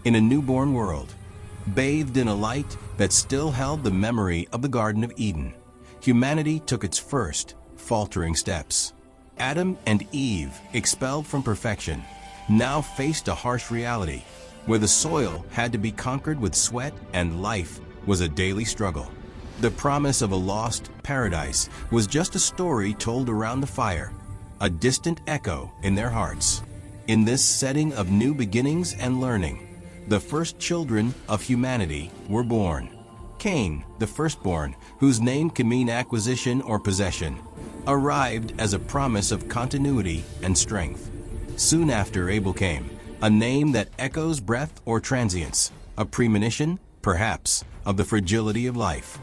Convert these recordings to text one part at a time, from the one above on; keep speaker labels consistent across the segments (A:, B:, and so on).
A: in a newborn world, bathed in a light that still held the memory of the Garden of Eden. Humanity took its first, faltering steps. Adam and Eve, expelled from perfection, now faced a harsh reality, where the soil had to be conquered with sweat and life was a daily struggle. The promise of a lost paradise was just a story told around the fire, a distant echo in their hearts. In this setting of new beginnings and learning, the first children of humanity were born. Cain, the firstborn, whose name can mean acquisition or possession, arrived as a promise of continuity and strength. Soon after, Abel came, a name that echoes breath or transience, a premonition, perhaps, of the fragility of life.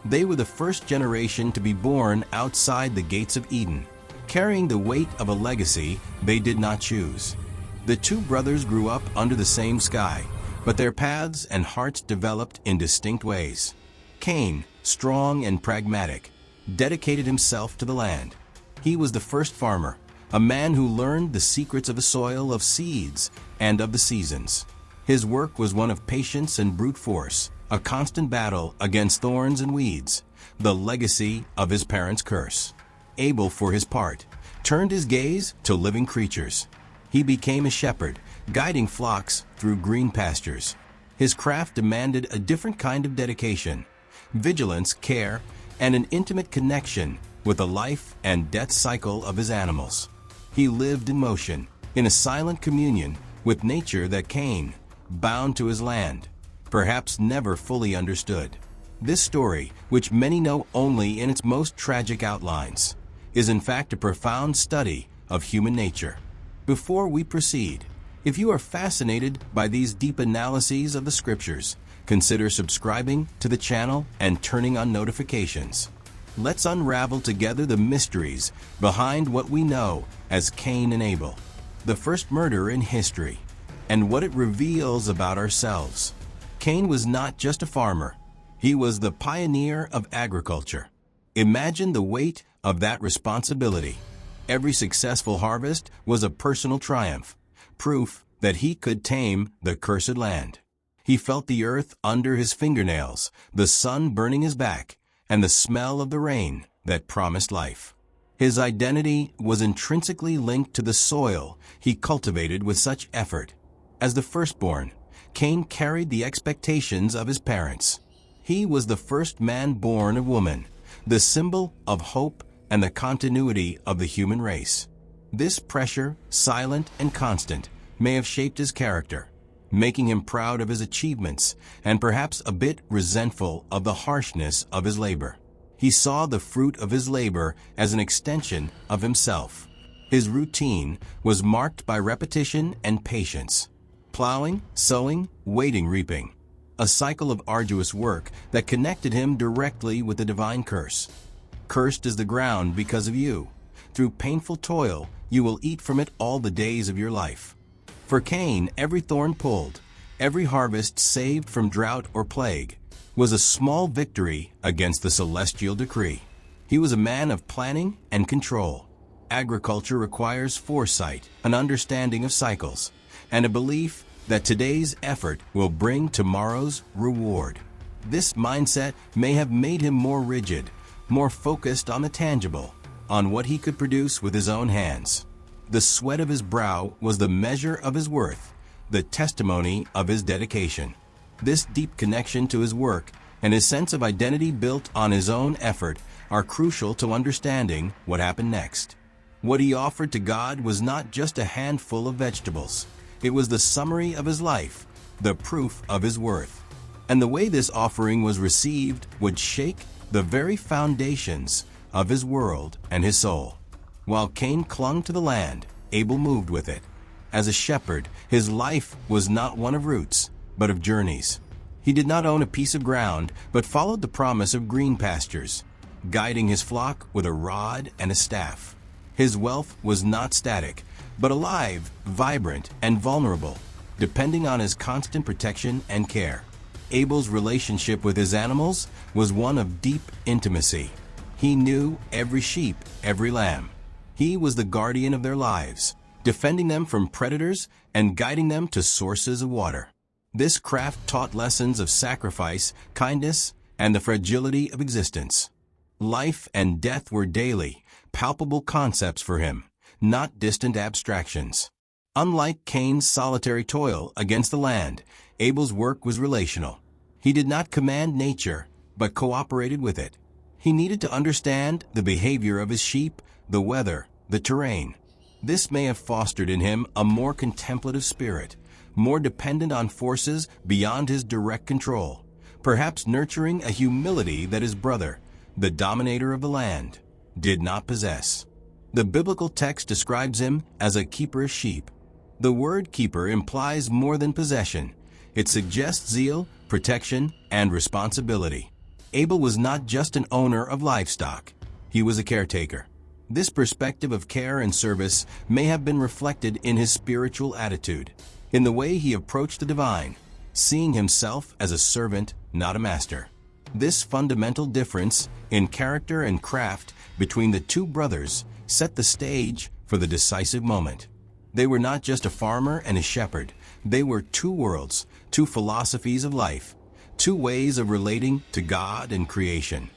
A: They were the first generation to be born outside the gates of Eden, carrying the weight of a legacy they did not choose. The two brothers grew up under the same sky, but their paths and hearts developed in distinct ways. Cain, strong and pragmatic, dedicated himself to the land. He was the first farmer, a man who learned the secrets of the soil, of seeds, and of the seasons. His work was one of patience and brute force, a constant battle against thorns and weeds, the legacy of his parents' curse. Abel, for his part, turned his gaze to living creatures. He became a shepherd, guiding flocks through green pastures. His craft demanded a different kind of dedication, vigilance, care, and an intimate connection with the life and death cycle of his animals. He lived in motion, in a silent communion with nature that Cain, bound to his land, perhaps never fully understood. This story, which many know only in its most tragic outlines, is in fact a profound study of human nature. Before we proceed, if you are fascinated by these deep analyses of the scriptures, consider subscribing to the channel and turning on notifications. Let's unravel together the mysteries behind what we know as Cain and Abel, the first murder in history, and what it reveals about ourselves. Cain was not just a farmer. He was the pioneer of agriculture. Imagine the weight of that responsibility. Every successful harvest was a personal triumph, proof that he could tame the cursed land. He felt the earth under his fingernails, the sun burning his back, and the smell of the rain that promised life. His identity was intrinsically linked to the soil he cultivated with such effort. As the firstborn, Cain carried the expectations of his parents. He was the first man born of woman, the symbol of hope and the continuity of the human race. This pressure, silent and constant, may have shaped his character, making him proud of his achievements and perhaps a bit resentful of the harshness of his labor. He saw the fruit of his labor as an extension of himself. His routine was marked by repetition and patience. Plowing, sowing, waiting, reaping. A cycle of arduous work that connected him directly with the divine curse. Cursed is the ground because of you. Through painful toil, you will eat from it all the days of your life. For Cain, every thorn pulled, every harvest saved from drought or plague, was a small victory against the celestial decree. He was a man of planning and control. Agriculture requires foresight, an understanding of cycles, and a belief that today's effort will bring tomorrow's reward. This mindset may have made him more rigid, more focused on the tangible, on what he could produce with his own hands. The sweat of his brow was the measure of his worth, the testimony of his dedication. This deep connection to his work and his sense of identity built on his own effort are crucial to understanding what happened next. What he offered to God was not just a handful of vegetables. It was the summary of his life, the proof of his worth. And the way this offering was received would shake the very foundations of his world and his soul. While Cain clung to the land, Abel moved with it. As a shepherd, his life was not one of routes, but of journeys. He did not own a piece of ground, but followed the promise of green pastures, guiding his flock with a rod and a staff. His wealth was not static, but alive, vibrant, and vulnerable, depending on his constant protection and care. Abel's relationship with his animals was one of deep intimacy. He knew every sheep, every lamb. He was the guardian of their lives, defending them from predators and guiding them to sources of water. This craft taught lessons of sacrifice, kindness, and the fragility of existence. Life and death were daily, palpable concepts for him, not distant abstractions. Unlike Cain's solitary toil against the land, Abel's work was relational. He did not command nature, but cooperated with it. He needed to understand the behavior of his sheep, the weather, the terrain. This may have fostered in him a more contemplative spirit, more dependent on forces beyond his direct control, perhaps nurturing a humility that his brother, the dominator of the land, did not possess. The biblical text describes him as a keeper of sheep. The word keeper implies more than possession. It suggests zeal, protection, and responsibility. Abel was not just an owner of livestock. He was a caretaker. This perspective of care and service may have been reflected in his spiritual attitude, in the way he approached the divine, seeing himself as a servant, not a master. This fundamental difference in character and craft between the two brothers set the stage for the decisive moment. They were not just a farmer and a shepherd. They were two worlds, two philosophies of life, two ways of relating to God and creation.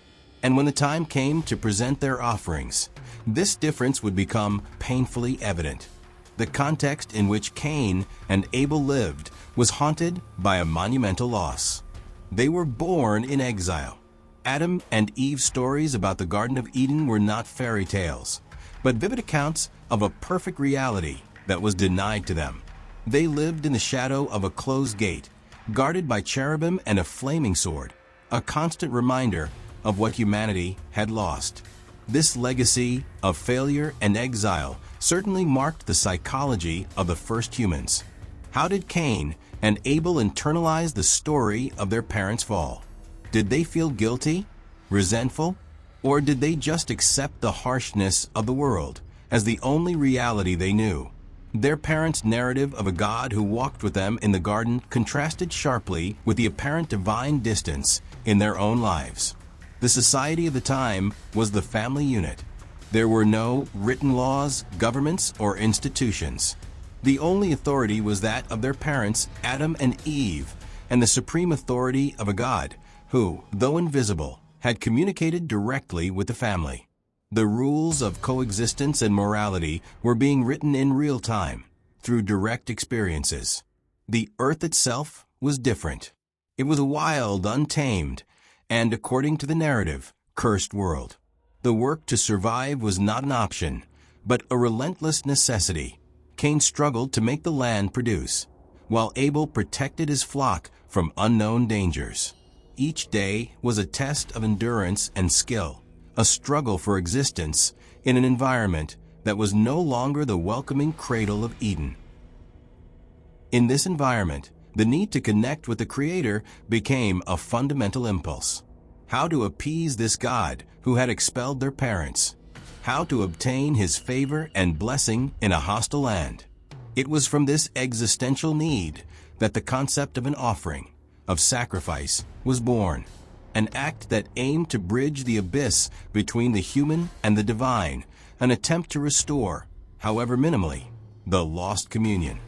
A: And when the time came to present their offerings, this difference would become painfully evident. The context in which Cain and Abel lived was haunted by a monumental loss. They were born in exile. Adam and Eve's stories about the Garden of Eden were not fairy tales, but vivid accounts of a perfect reality that was denied to them. They lived in the shadow of a closed gate, guarded by cherubim and a flaming sword, a constant reminder of what humanity had lost. This legacy of failure and exile certainly marked the psychology of the first humans. How did Cain and Abel internalize the story of their parents' fall? Did they feel guilty, resentful, or did they just accept the harshness of the world as the only reality they knew? Their parents' narrative of a God who walked with them in the garden contrasted sharply with the apparent divine distance in their own lives. The society of the time was the family unit. There were no written laws, governments, or institutions. The only authority was that of their parents, Adam and Eve, and the supreme authority of a God who, though invisible, had communicated directly with the family. The rules of coexistence and morality were being written in real time, through direct experiences. The earth itself was different. It was a wild, untamed, and, according to the narrative, cursed world. The work to survive was not an option, but a relentless necessity. Cain struggled to make the land produce, while Abel protected his flock from unknown dangers. Each day was a test of endurance and skill, a struggle for existence in an environment that was no longer the welcoming cradle of Eden. In this environment, the need to connect with the Creator became a fundamental impulse. How to appease this God who had expelled their parents. How to obtain His favor and blessing in a hostile land. It was from this existential need that the concept of an offering, of sacrifice, was born. An act that aimed to bridge the abyss between the human and the divine, an attempt to restore, however minimally, the lost communion.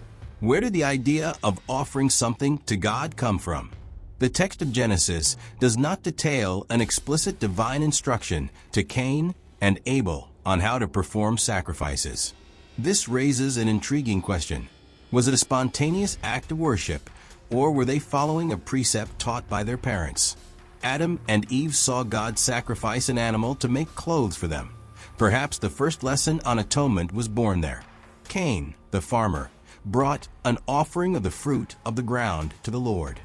A: Where did the idea of offering something to God come from? The text of Genesis does not detail an explicit divine instruction to Cain and Abel on how to perform sacrifices. This raises an intriguing question. Was it a spontaneous act of worship, or were they following a precept taught by their parents? Adam and Eve saw God sacrifice an animal to make clothes for them. Perhaps the first lesson on atonement was born there. Cain, the farmer, brought an offering of the fruit of the ground to the Lord.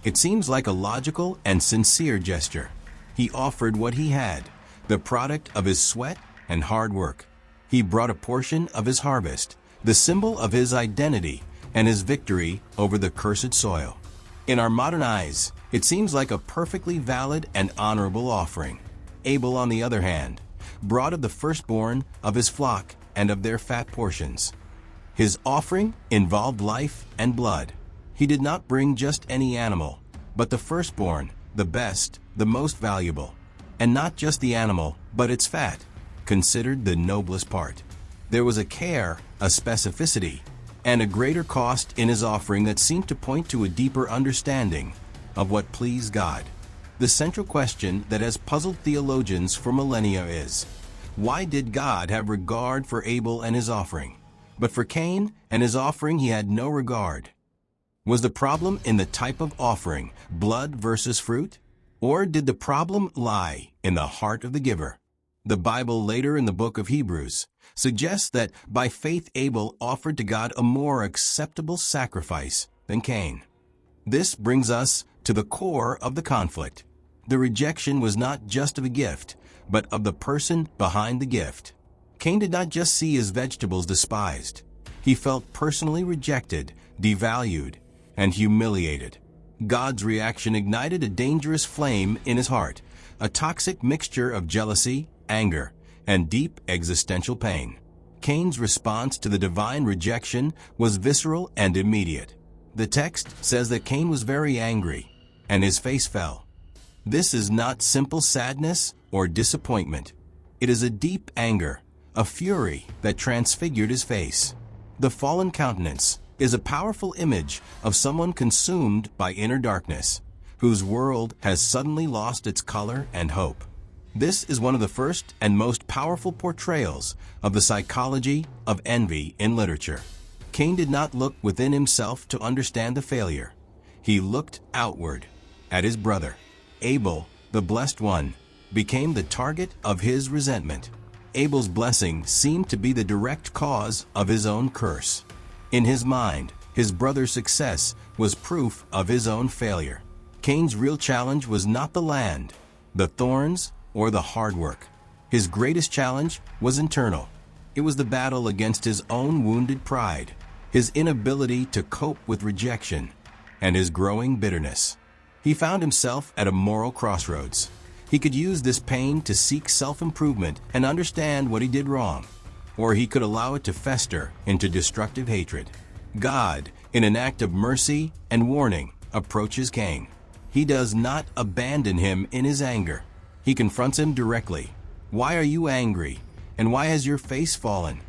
A: It seems like a logical and sincere gesture. He offered what he had, the product of his sweat and hard work. He brought a portion of his harvest, the symbol of his identity and his victory over the cursed soil. In our modern eyes, it seems like a perfectly valid and honorable offering. Abel, on the other hand, brought of the firstborn of his flock and of their fat portions. His offering involved life and blood. He did not bring just any animal, but the firstborn, the best, the most valuable. And not just the animal, but its fat, considered the noblest part. There was a care, a specificity, and a greater cost in his offering that seemed to point to a deeper understanding of what pleased God. The central question that has puzzled theologians for millennia is, why did God have regard for Abel and his offering, but for Cain and his offering he had no regard? Was the problem in the type of offering, blood versus fruit? Or did the problem lie in the heart of the giver? The Bible later in the book of Hebrews suggests that by faith Abel offered to God a more acceptable sacrifice than Cain. This brings us to the core of the conflict. The rejection was not just of a gift, but of the person behind the gift. Cain did not just see his vegetables despised. He felt personally rejected, devalued, and humiliated. God's reaction ignited a dangerous flame in his heart, a toxic mixture of jealousy, anger, and deep existential pain. Cain's response to the divine rejection was visceral and immediate. The text says that Cain was very angry, and his face fell. This is not simple sadness or disappointment. It is a deep anger, a fury that transfigured his face. The fallen countenance is a powerful image of someone consumed by inner darkness, whose world has suddenly lost its color and hope. This is one of the first and most powerful portrayals of the psychology of envy in literature. Cain did not look within himself to understand the failure. He looked outward at his brother. Abel, the blessed one, became the target of his resentment. Abel's blessing seemed to be the direct cause of his own curse. In his mind, his brother's success was proof of his own failure. Cain's real challenge was not the land, the thorns, or the hard work. His greatest challenge was internal. It was the battle against his own wounded pride, his inability to cope with rejection, and his growing bitterness. He found himself at a moral crossroads. He could use this pain to seek self-improvement and understand what he did wrong, or he could allow it to fester into destructive hatred. God, in an act of mercy and warning, approaches Cain. He does not abandon him in his anger. He confronts him directly. Why are you angry? And why has your face fallen?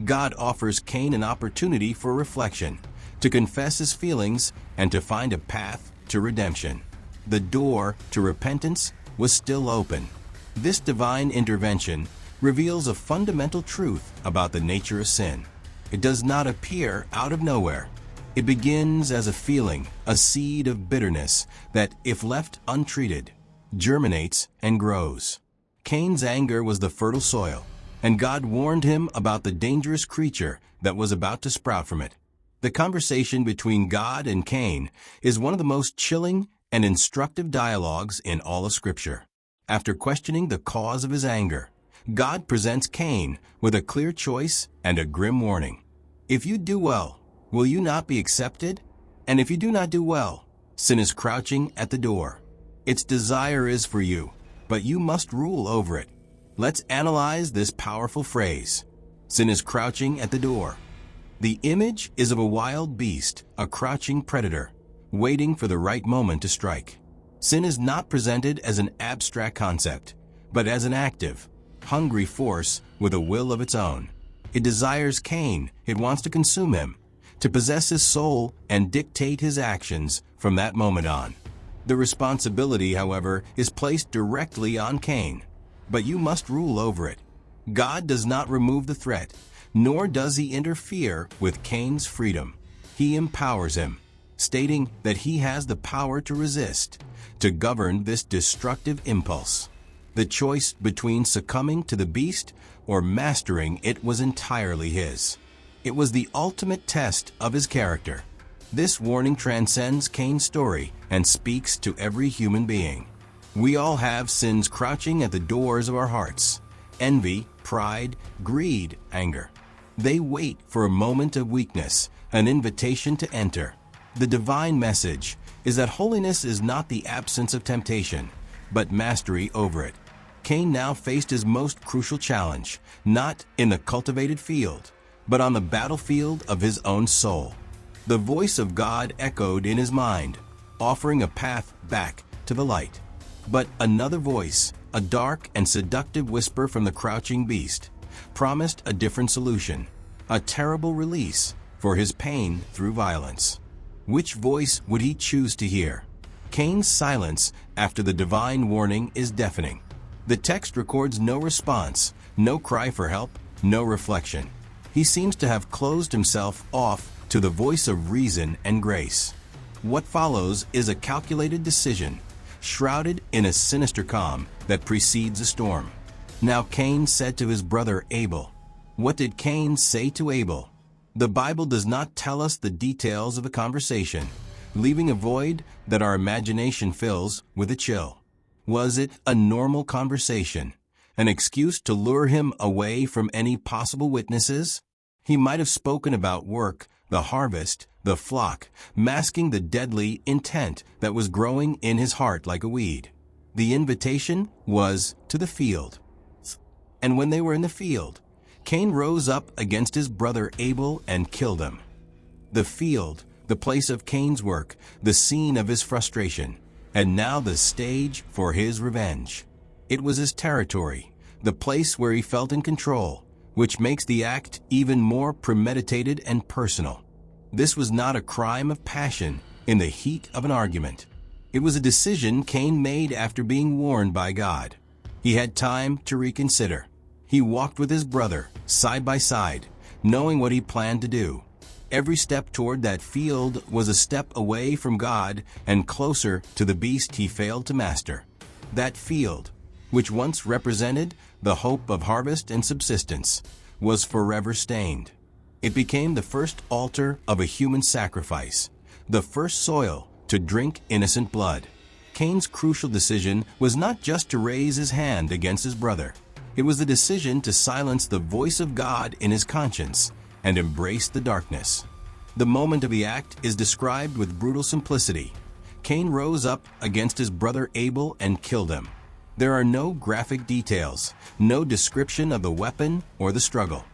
A: God offers Cain an opportunity for reflection, to confess his feelings, and to find a path to redemption. The door to repentance was still open. This divine intervention reveals a fundamental truth about the nature of sin. It does not appear out of nowhere. It begins as a feeling, a seed of bitterness that, if left untreated, germinates and grows. Cain's anger was the fertile soil, and God warned him about the dangerous creature that was about to sprout from it. The conversation between God and Cain is one of the most chilling and instructive dialogues in all of Scripture. After questioning the cause of his anger, God presents Cain with a clear choice and a grim warning. If you do well, will you not be accepted? And if you do not do well, sin is crouching at the door. Its desire is for you, but you must rule over it. Let's analyze this powerful phrase. Sin is crouching at the door. The image is of a wild beast, a crouching predator, waiting for the right moment to strike. Sin is not presented as an abstract concept, but as an active, hungry force with a will of its own. It desires Cain. It wants to consume him, to possess his soul and dictate his actions from that moment on. The responsibility, however, is placed directly on Cain. But you must rule over it. God does not remove the threat, nor does he interfere with Cain's freedom. He empowers him, stating that he has the power to resist, to govern this destructive impulse. The choice between succumbing to the beast or mastering it was entirely his. It was the ultimate test of his character. This warning transcends Cain's story and speaks to every human being. We all have sins crouching at the doors of our hearts: envy, pride, greed, anger. They wait for a moment of weakness, an invitation to enter. The divine message is that holiness is not the absence of temptation, but mastery over it. Cain now faced his most crucial challenge, not in the cultivated field, but on the battlefield of his own soul. The voice of God echoed in his mind, offering a path back to the light. But another voice, a dark and seductive whisper from the crouching beast, promised a different solution, a terrible release, for his pain through violence. Which voice would he choose to hear? Cain's silence after the divine warning is deafening. The text records no response, no cry for help, no reflection. He seems to have closed himself off to the voice of reason and grace. What follows is a calculated decision, shrouded in a sinister calm that precedes a storm. Now Cain said to his brother Abel. What did Cain say to Abel? The Bible does not tell us the details of the conversation, leaving a void that our imagination fills with a chill. Was it a normal conversation, an excuse to lure him away from any possible witnesses? He might have spoken about work, the harvest, the flock, masking the deadly intent that was growing in his heart like a weed. The invitation was to the field. And when they were in the field, Cain rose up against his brother Abel and killed him. The field, the place of Cain's work, the scene of his frustration, and now the stage for his revenge. It was his territory, the place where he felt in control, which makes the act even more premeditated and personal. This was not a crime of passion in the heat of an argument. It was a decision Cain made after being warned by God. He had time to reconsider. He walked with his brother, side by side, knowing what he planned to do. Every step toward that field was a step away from God and closer to the beast he failed to master. That field, which once represented the hope of harvest and subsistence, was forever stained. It became the first altar of a human sacrifice, the first soil to drink innocent blood. Cain's crucial decision was not just to raise his hand against his brother. It was the decision to silence the voice of God in his conscience and embrace the darkness. The moment of the act is described with brutal simplicity. Cain rose up against his brother Abel and killed him. There are no graphic details, no description of the weapon or the struggle.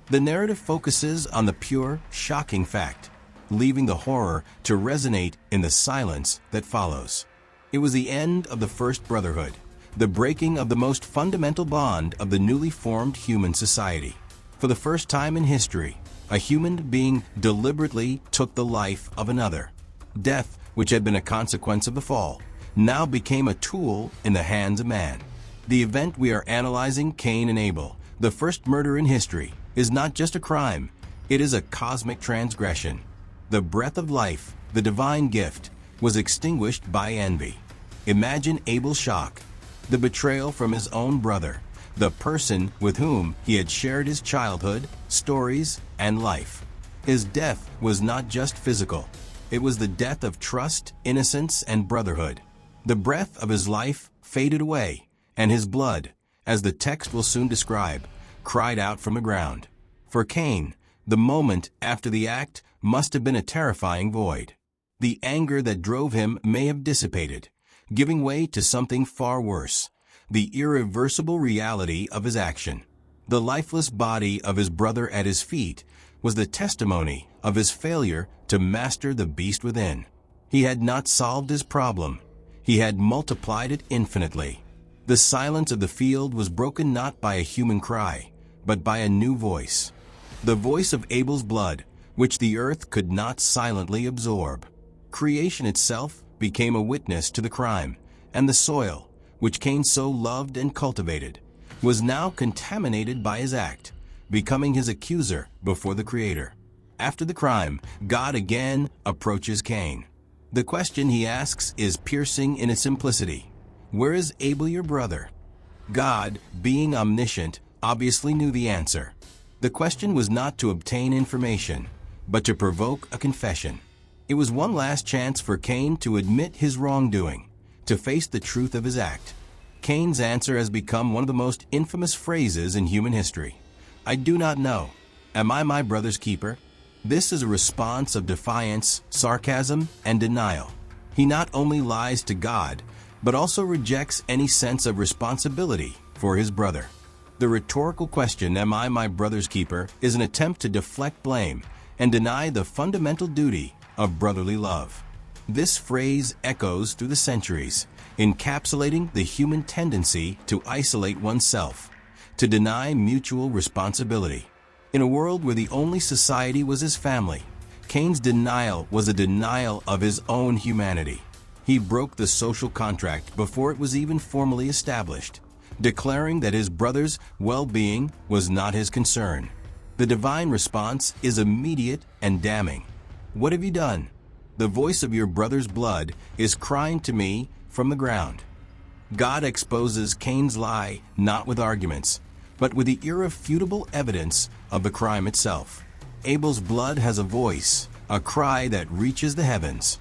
A: The narrative focuses on the pure, shocking fact, leaving the horror to resonate in the silence that follows. It was the end of the first brotherhood, the breaking of the most fundamental bond of the newly formed human society. For the first time in history, a human being deliberately took the life of another. Death, which had been a consequence of the fall, now became a tool in the hands of man. The event we are analyzing, Cain and Abel, the first murder in history, is not just a crime, it is a cosmic transgression. The breath of life, the divine gift, was extinguished by envy. Imagine Abel's shock, the betrayal from his own brother, the person with whom he had shared his childhood, stories, and life. His death was not just physical. It was the death of trust, innocence, and brotherhood. The breath of his life faded away, and his blood, as the text will soon describe, cried out from the ground. For Cain, the moment after the act must have been a terrifying void. The anger that drove him may have dissipated, giving way to something far worse, the irreversible reality of his action. The lifeless body of his brother at his feet was the testimony of his failure to master the beast within. He had not solved his problem. He had multiplied it infinitely. The silence of the field was broken not by a human cry, but by a new voice. The voice of Abel's blood, which the earth could not silently absorb. Creation itself became a witness to the crime, and the soil, which Cain so loved and cultivated, was now contaminated by his act, becoming his accuser before the Creator. After the crime, God again approaches Cain. The question he asks is piercing in its simplicity. Where is Abel your brother? God, being omniscient, obviously knew the answer. The question was not to obtain information, but to provoke a confession. It was one last chance for Cain to admit his wrongdoing, to face the truth of his act. Cain's answer has become one of the most infamous phrases in human history. I do not know. Am I my brother's keeper? This is a response of defiance, sarcasm, and denial. He not only lies to God, but also rejects any sense of responsibility for his brother. The rhetorical question, am I my brother's keeper, is an attempt to deflect blame and deny the fundamental duty of brotherly love. This phrase echoes through the centuries, encapsulating the human tendency to isolate oneself, to deny mutual responsibility, In a world where the only society was his family, Cain's denial was a denial of his own humanity. He broke the social contract before it was even formally established, declaring that his brother's well-being was not his concern. The divine response is immediate and damning. "What have you done? The voice of your brother's blood is crying to me from the ground." God exposes Cain's lie not with arguments, but with the irrefutable evidence of the crime itself. Abel's blood has a voice, a cry that reaches the heavens.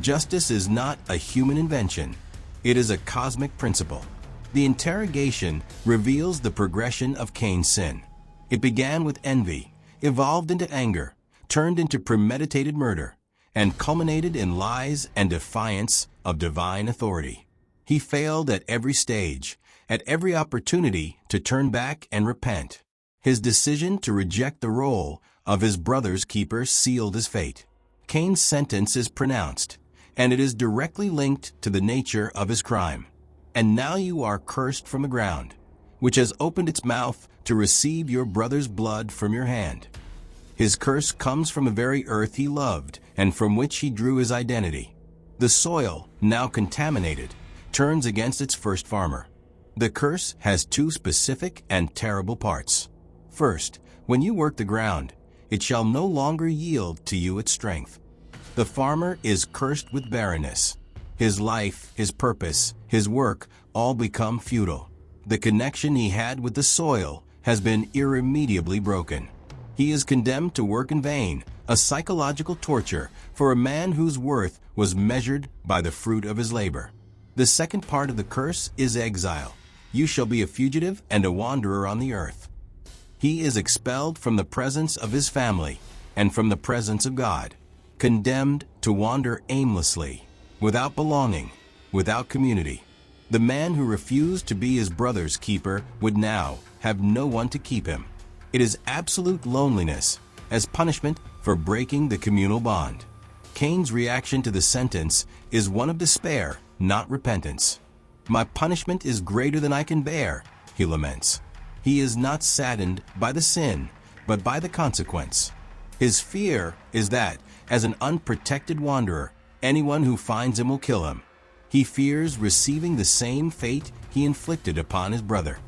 A: Justice is not a human invention. It is a cosmic principle. The interrogation reveals the progression of Cain's sin. It began with envy, evolved into anger, turned into premeditated murder, and culminated in lies and defiance of divine authority. He failed at every stage, at every opportunity to turn back and repent. His decision to reject the role of his brother's keeper sealed his fate. Cain's sentence is pronounced, and it is directly linked to the nature of his crime. "And now you are cursed from the ground, which has opened its mouth to receive your brother's blood from your hand." His curse comes from the very earth he loved and from which he drew his identity. The soil, now contaminated, turns against its first farmer. The curse has two specific and terrible parts. First, when you work the ground, it shall no longer yield to you its strength. The farmer is cursed with barrenness. His life, his purpose, his work all become futile. The connection he had with the soil has been irremediably broken. He is condemned to work in vain, a psychological torture for a man whose worth was measured by the fruit of his labor. The second part of the curse is exile. You shall be a fugitive and a wanderer on the earth. He is expelled from the presence of his family and from the presence of God, condemned to wander aimlessly, without belonging, without community. The man who refused to be his brother's keeper would now have no one to keep him. It is absolute loneliness as punishment for breaking the communal bond. Cain's reaction to the sentence is one of despair, not repentance. "My punishment is greater than I can bear," he laments. He is not saddened by the sin, but by the consequence. His fear is that, as an unprotected wanderer, anyone who finds him will kill him. He fears receiving the same fate he inflicted upon his brother.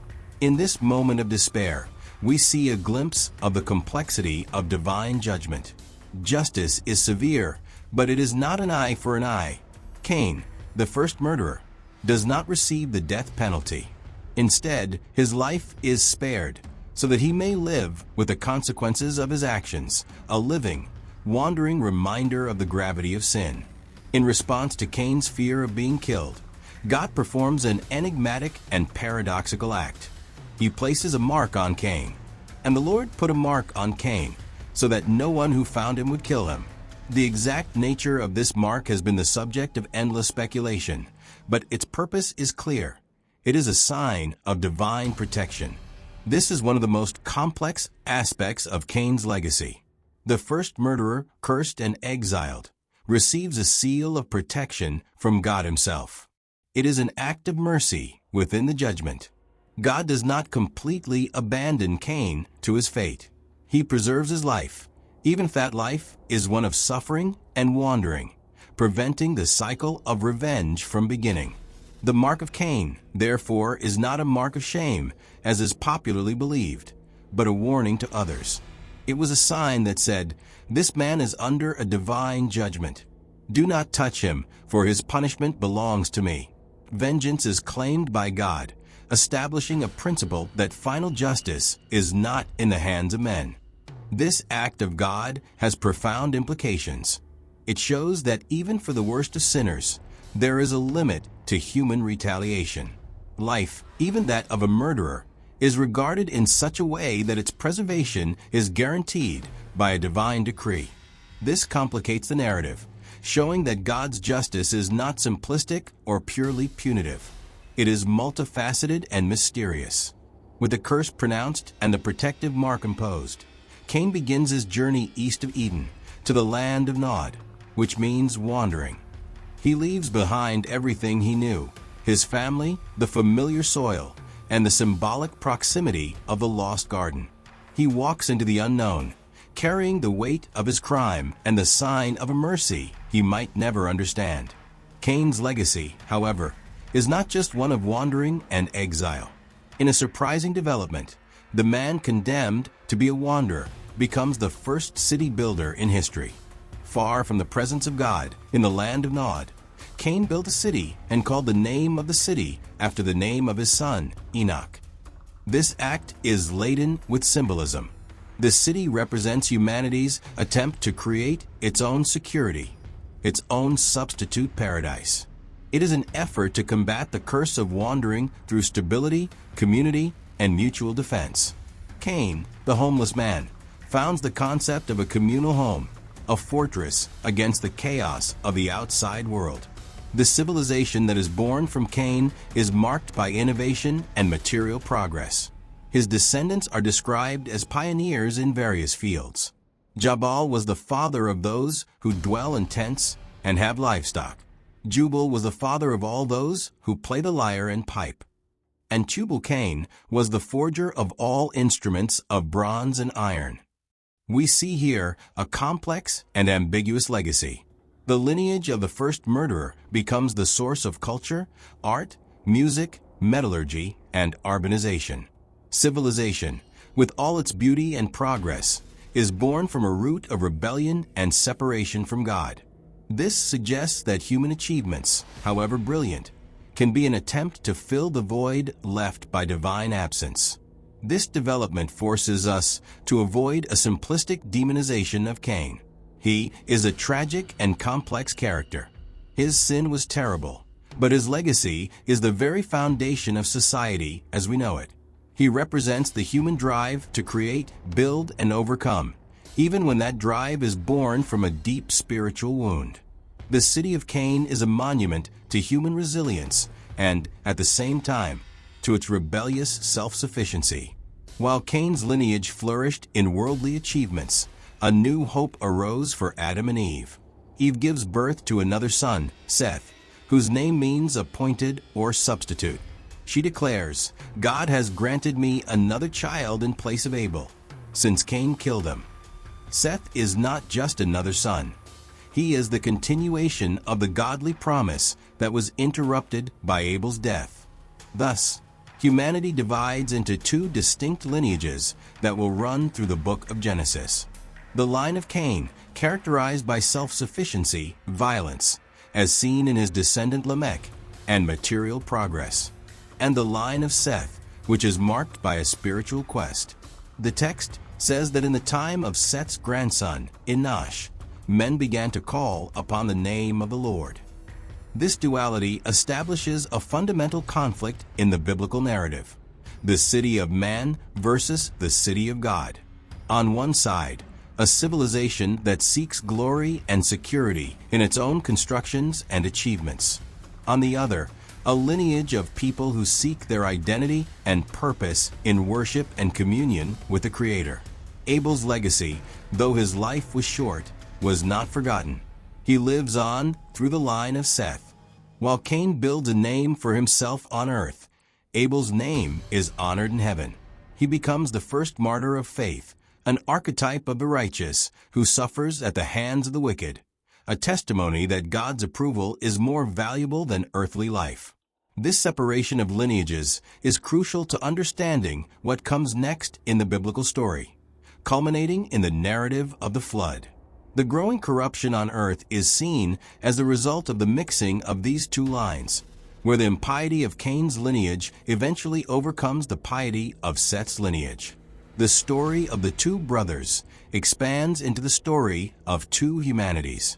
A: In this moment of despair, we see a glimpse of the complexity of divine judgment. Justice is severe, but it is not an eye for an eye. Cain, the first murderer, does not receive the death penalty. Instead, his life is spared, so that he may live with the consequences of his actions, a living, wandering reminder of the gravity of sin. In response to Cain's fear of being killed, God performs an enigmatic and paradoxical act. He places a mark on Cain, and the Lord put a mark on Cain, so that no one who found him would kill him. The exact nature of this mark has been the subject of endless speculation, but its purpose is clear. It is a sign of divine protection. This is one of the most complex aspects of Cain's legacy. The first murderer, cursed and exiled, receives a seal of protection from God himself. It is an act of mercy within the judgment. God does not completely abandon Cain to his fate. He preserves his life, even if that life is one of suffering and wandering, preventing the cycle of revenge from beginning. The mark of Cain, therefore, is not a mark of shame, as is popularly believed, but a warning to others. It was a sign that said, "This man is under a divine judgment. Do not touch him, for his punishment belongs to me." Vengeance is claimed by God, establishing a principle that final justice is not in the hands of men. This act of God has profound implications. It shows that even for the worst of sinners, there is a limit to human retaliation. Life, even that of a murderer, is regarded in such a way that its preservation is guaranteed by a divine decree. This complicates the narrative, showing that God's justice is not simplistic or purely punitive. It is multifaceted and mysterious. With the curse pronounced and the protective mark imposed, Cain begins his journey east of Eden to the land of Nod, which means wandering. He leaves behind everything he knew, his family, the familiar soil, and the symbolic proximity of the lost garden. He walks into the unknown, carrying the weight of his crime and the sign of a mercy he might never understand. Cain's legacy, however, is not just one of wandering and exile. In a surprising development, the man condemned to be a wanderer becomes the first city builder in history. Far from the presence of God in the land of Nod, Cain built a city and called the name of the city after the name of his son, Enoch. This act is laden with symbolism. The city represents humanity's attempt to create its own security, its own substitute paradise. It is an effort to combat the curse of wandering through stability, community, and mutual defense. Cain, the homeless man, founds the concept of a communal home, a fortress against the chaos of the outside world. The civilization that is born from Cain is marked by innovation and material progress. His descendants are described as pioneers in various fields. Jabal was the father of those who dwell in tents and have livestock. Jubal was the father of all those who play the lyre and pipe. And Tubal-Cain was the forger of all instruments of bronze and iron. We see here a complex and ambiguous legacy. The lineage of the first murderer becomes the source of culture, art, music, metallurgy, and urbanization. Civilization, with all its beauty and progress, is born from a root of rebellion and separation from God. This suggests that human achievements, however brilliant, can be an attempt to fill the void left by divine absence. This development forces us to avoid a simplistic demonization of Cain. He is a tragic and complex character. His sin was terrible, but his legacy is the very foundation of society as we know it. He represents the human drive to create, build, and overcome, even when that drive is born from a deep spiritual wound. The city of Cain is a monument to human resilience and, at the same time, to its rebellious self-sufficiency. While Cain's lineage flourished in worldly achievements, a new hope arose for Adam and Eve. Eve gives birth to another son, Seth, whose name means appointed or substitute. She declares, "God has granted me another child in place of Abel, since Cain killed him." Seth is not just another son. He is the continuation of the godly promise that was interrupted by Abel's death. Thus, humanity divides into two distinct lineages that will run through the book of Genesis. The line of Cain, characterized by self-sufficiency, violence, as seen in his descendant Lamech, and material progress. And the line of Seth, which is marked by a spiritual quest. The text says that in the time of Seth's grandson, Enosh, men began to call upon the name of the Lord. This duality establishes a fundamental conflict in the biblical narrative: the city of man versus the city of God. On one side, a civilization that seeks glory and security in its own constructions and achievements. On the other, a lineage of people who seek their identity and purpose in worship and communion with the Creator. Abel's legacy, though his life was short, was not forgotten. He lives on through the line of Seth. While Cain builds a name for himself on earth, Abel's name is honored in heaven. He becomes the first martyr of faith, an archetype of the righteous who suffers at the hands of the wicked, a testimony that God's approval is more valuable than earthly life. This separation of lineages is crucial to understanding what comes next in the biblical story, culminating in the narrative of the flood. The growing corruption on earth is seen as the result of the mixing of these two lines, where the impiety of Cain's lineage eventually overcomes the piety of Seth's lineage. The story of the two brothers expands into the story of two humanities.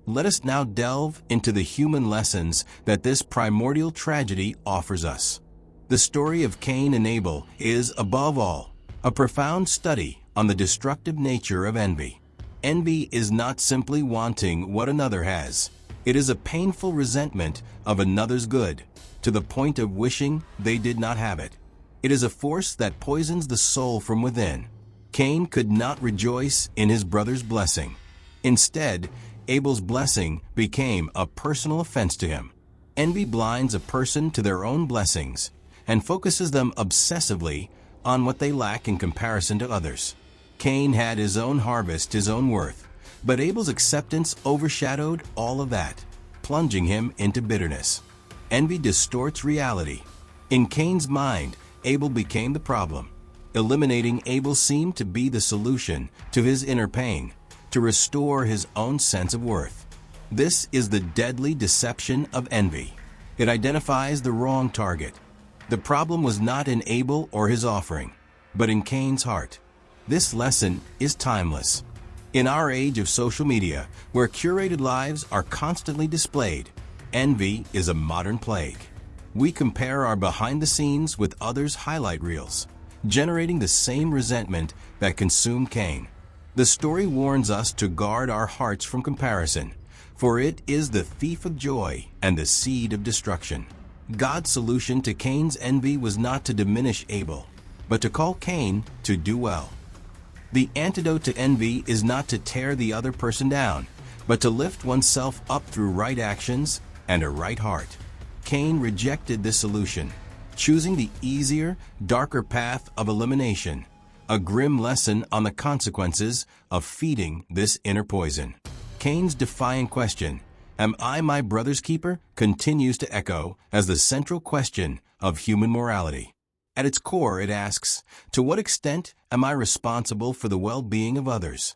A: Let us now delve into the human lessons that this primordial tragedy offers us. The story of Cain and Abel is, above all, a profound study on the destructive nature of envy. Envy is not simply wanting what another has. It is a painful resentment of another's good, to the point of wishing they did not have it. It is a force that poisons the soul from within. Cain could not rejoice in his brother's blessing. Instead, Abel's blessing became a personal offense to him. Envy blinds a person to their own blessings and focuses them obsessively on what they lack in comparison to others. Cain had his own harvest, his own worth, but Abel's acceptance overshadowed all of that, plunging him into bitterness. Envy distorts reality. In Cain's mind, Abel became the problem. Eliminating Abel seemed to be the solution to his inner pain, to restore his own sense of worth. This is the deadly deception of envy. It identifies the wrong target. The problem was not in Abel or his offering, but in Cain's heart. This lesson is timeless. In our age of social media, where curated lives are constantly displayed, envy is a modern plague. We compare our behind the scenes with others' highlight reels, generating the same resentment that consumed Cain. The story warns us to guard our hearts from comparison, for it is the thief of joy and the seed of destruction. God's solution to Cain's envy was not to diminish Abel, but to call Cain to do well. The antidote to envy is not to tear the other person down, but to lift oneself up through right actions and a right heart. Cain rejected this solution, choosing the easier, darker path of elimination, a grim lesson on the consequences of feeding this inner poison. Cain's defiant question, "Am I my brother's keeper?" continues to echo as the central question of human morality. At its core, it asks, to what extent am I responsible for the well-being of others?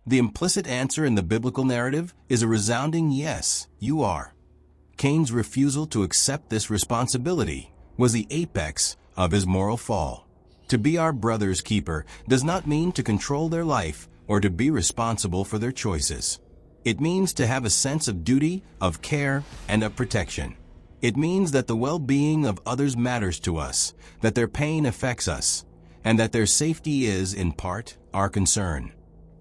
A: The implicit answer in the biblical narrative is a resounding yes, you are. Cain's refusal to accept this responsibility was the apex of his moral fall. To be our brother's keeper does not mean to control their life or to be responsible for their choices. It means to have a sense of duty, of care, and of protection. It means that the well-being of others matters to us, that their pain affects us, and that their safety is, in part, our concern.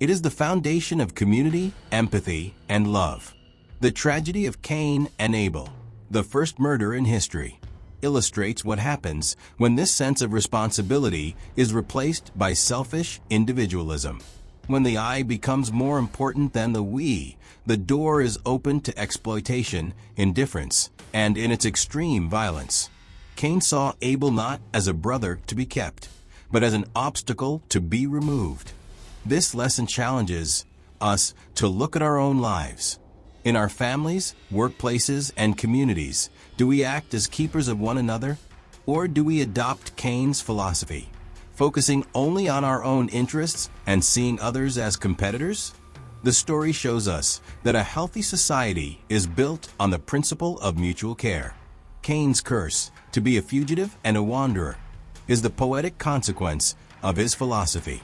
A: It is the foundation of community, empathy, and love. The tragedy of Cain and Abel, the first murder in history, illustrates what happens when this sense of responsibility is replaced by selfish individualism. When the I becomes more important than the we, the door is open to exploitation, indifference, and in its extreme violence. Cain saw Abel not as a brother to be kept, but as an obstacle to be removed. This lesson challenges us to look at our own lives. In our families, workplaces, and communities, do we act as keepers of one another, or do we adopt Cain's philosophy, focusing only on our own interests and seeing others as competitors? The story shows us that a healthy society is built on the principle of mutual care. Cain's curse, to be a fugitive and a wanderer, is the poetic consequence of his philosophy.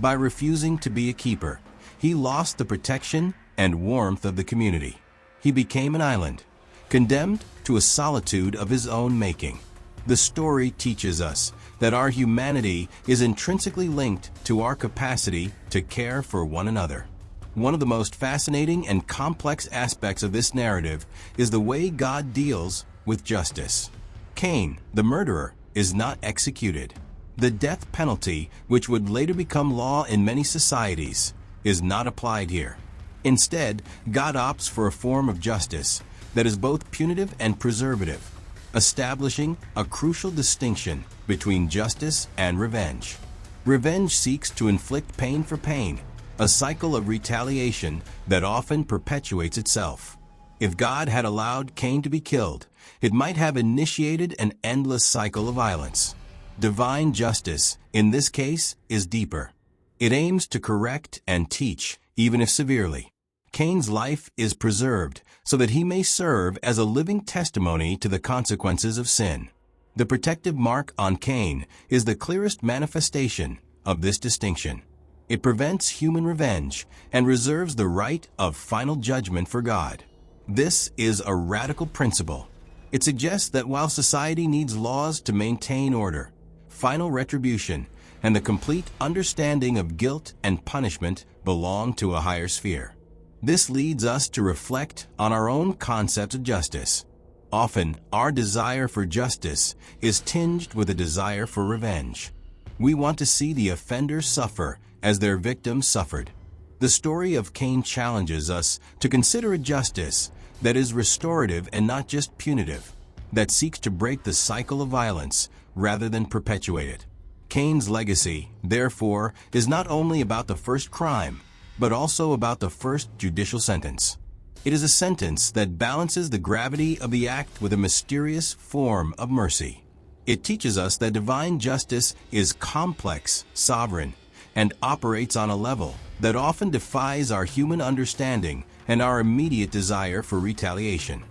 A: By refusing to be a keeper, he lost the protection and warmth of the community. He became an island, condemned to a solitude of his own making. The story teaches us that our humanity is intrinsically linked to our capacity to care for one another. One of the most fascinating and complex aspects of this narrative is the way God deals with justice. Cain, the murderer, is not executed. The death penalty, which would later become law in many societies, is not applied here. Instead, God opts for a form of justice that is both punitive and preservative, establishing a crucial distinction between justice and revenge. Revenge seeks to inflict pain for pain, a cycle of retaliation that often perpetuates itself. If God had allowed Cain to be killed, it might have initiated an endless cycle of violence. Divine justice, in this case, is deeper. It aims to correct and teach, even if severely. Cain's life is preserved so that he may serve as a living testimony to the consequences of sin. The protective mark on Cain is the clearest manifestation of this distinction. It prevents human revenge and reserves the right of final judgment for God. This is a radical principle. It suggests that while society needs laws to maintain order, final retribution, and the complete understanding of guilt and punishment belong to a higher sphere. This leads us to reflect on our own concept of justice. Often, our desire for justice is tinged with a desire for revenge. We want to see the offender suffer as their victim suffered. The story of Cain challenges us to consider a justice that is restorative and not just punitive, that seeks to break the cycle of violence rather than perpetuate it. Cain's legacy, therefore, is not only about the first crime, but also about the first judicial sentence. It is a sentence that balances the gravity of the act with a mysterious form of mercy. It teaches us that divine justice is complex, sovereign, and operates on a level that often defies our human understanding and our immediate desire for retaliation.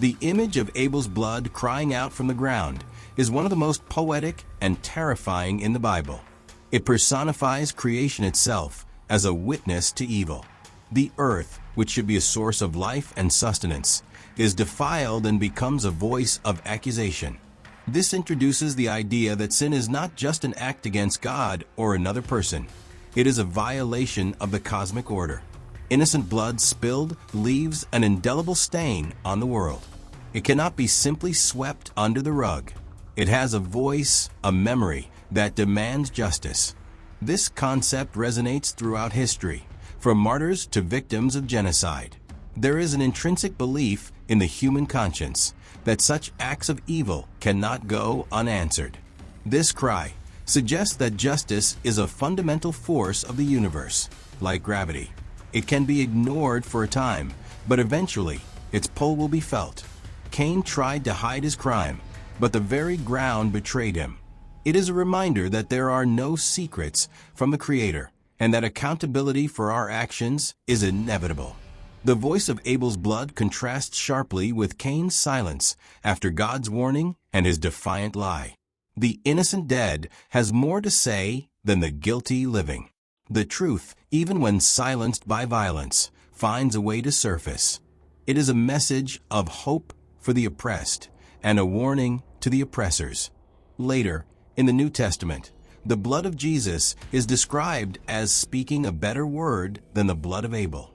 A: The image of Abel's blood crying out from the ground is one of the most poetic and terrifying in the Bible. It personifies creation itself as a witness to evil. The earth, which should be a source of life and sustenance, is defiled and becomes a voice of accusation. This introduces the idea that sin is not just an act against God or another person. It is a violation of the cosmic order. Innocent blood spilled leaves an indelible stain on the world. It cannot be simply swept under the rug. It has a voice, a memory that demands justice. This concept resonates throughout history, from martyrs to victims of genocide. There is an intrinsic belief in the human conscience that such acts of evil cannot go unanswered. This cry suggests that justice is a fundamental force of the universe, like gravity. It can be ignored for a time, but eventually its pull will be felt. Cain tried to hide his crime, but the very ground betrayed him. It is a reminder that there are no secrets from the Creator, and that accountability for our actions is inevitable. The voice of Abel's blood contrasts sharply with Cain's silence after God's warning and his defiant lie. The innocent dead has more to say than the guilty living. The truth, even when silenced by violence, finds a way to surface. It is a message of hope for the oppressed and a warning to the oppressors. Later, in the New Testament, the blood of Jesus is described as speaking a better word than the blood of Abel.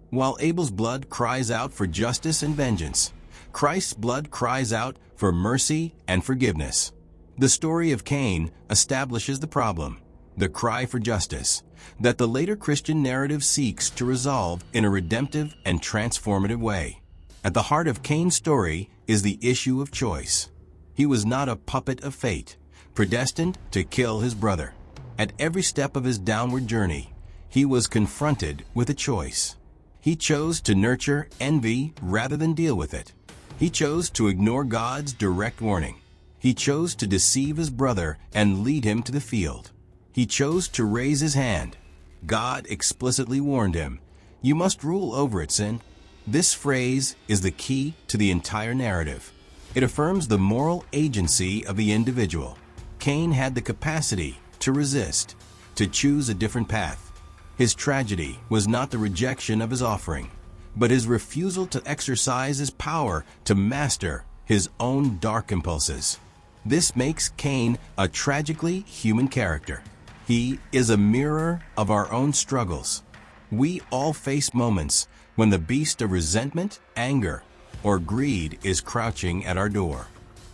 A: While Abel's blood cries out for justice and vengeance, Christ's blood cries out for mercy and forgiveness. The story of Cain establishes the problem, the cry for justice, that the later Christian narrative seeks to resolve in a redemptive and transformative way. At the heart of Cain's story is the issue of choice. He was not a puppet of fate, predestined to kill his brother. At every step of his downward journey, he was confronted with a choice. He chose to nurture envy rather than deal with it. He chose to ignore God's direct warning. He chose to deceive his brother and lead him to the field. He chose to raise his hand. God explicitly warned him, "You must rule over it, sin." This phrase is the key to the entire narrative. It affirms the moral agency of the individual. Cain had the capacity to resist, to choose a different path. His tragedy was not the rejection of his offering, but his refusal to exercise his power to master his own dark impulses. This makes Cain a tragically human character. He is a mirror of our own struggles. We all face moments when the beast of resentment, anger, or greed is crouching at our door.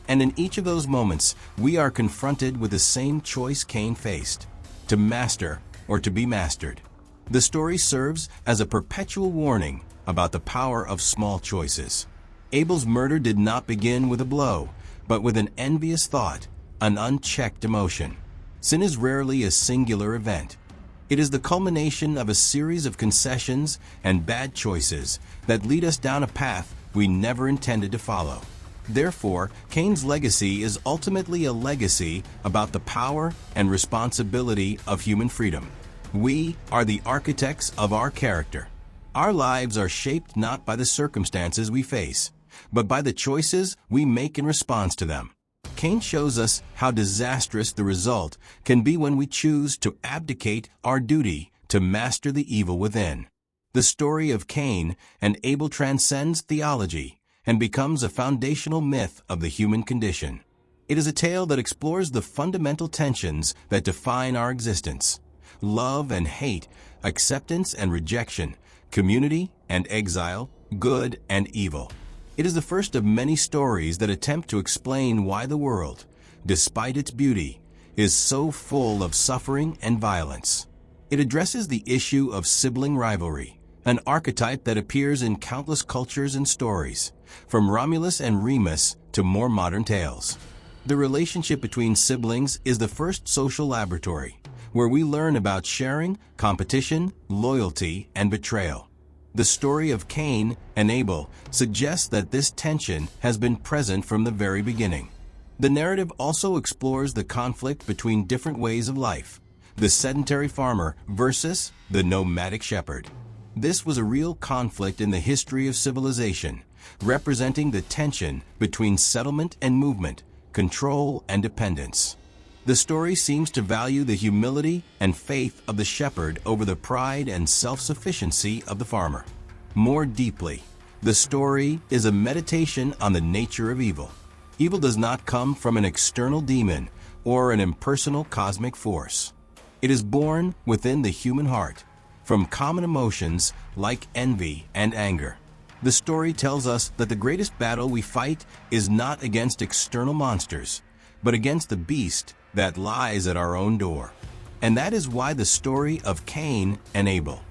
A: And in each of those moments, we are confronted with the same choice Cain faced, to master or to be mastered. The story serves as a perpetual warning about the power of small choices. Abel's murder did not begin with a blow, but with an envious thought, an unchecked emotion. Sin is rarely a singular event. It is the culmination of a series of concessions and bad choices that lead us down a path we never intended to follow. Therefore, Cain's legacy is ultimately a legacy about the power and responsibility of human freedom. We are the architects of our character. Our lives are shaped not by the circumstances we face, but by the choices we make in response to them. Cain shows us how disastrous the result can be when we choose to abdicate our duty to master the evil within. The story of Cain and Abel transcends theology and becomes a foundational myth of the human condition. It is a tale that explores the fundamental tensions that define our existence: love and hate, acceptance and rejection, community and exile, good and evil. It is the first of many stories that attempt to explain why the world, despite its beauty, is so full of suffering and violence. It addresses the issue of sibling rivalry, an archetype that appears in countless cultures and stories, from Romulus and Remus to more modern tales. The relationship between siblings is the first social laboratory, where we learn about sharing, competition, loyalty, and betrayal. The story of Cain and Abel suggests that this tension has been present from the very beginning. The narrative also explores the conflict between different ways of life, the sedentary farmer versus the nomadic shepherd. This was a real conflict in the history of civilization, representing the tension between settlement and movement, control and dependence. The story seems to value the humility and faith of the shepherd over the pride and self-sufficiency of the farmer. More deeply, the story is a meditation on the nature of evil. Evil does not come from an external demon or an impersonal cosmic force. It is born within the human heart, from common emotions like envy and anger. The story tells us that the greatest battle we fight is not against external monsters, but against the beast that lies at our own door. And that is why the story of Cain and Abel,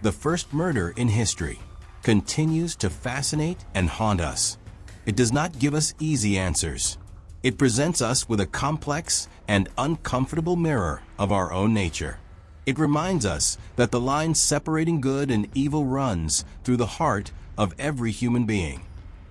A: the first murder in history, continues to fascinate and haunt us. It does not give us easy answers. It presents us with a complex and uncomfortable mirror of our own nature. It reminds us that the line separating good and evil runs through the heart of every human being,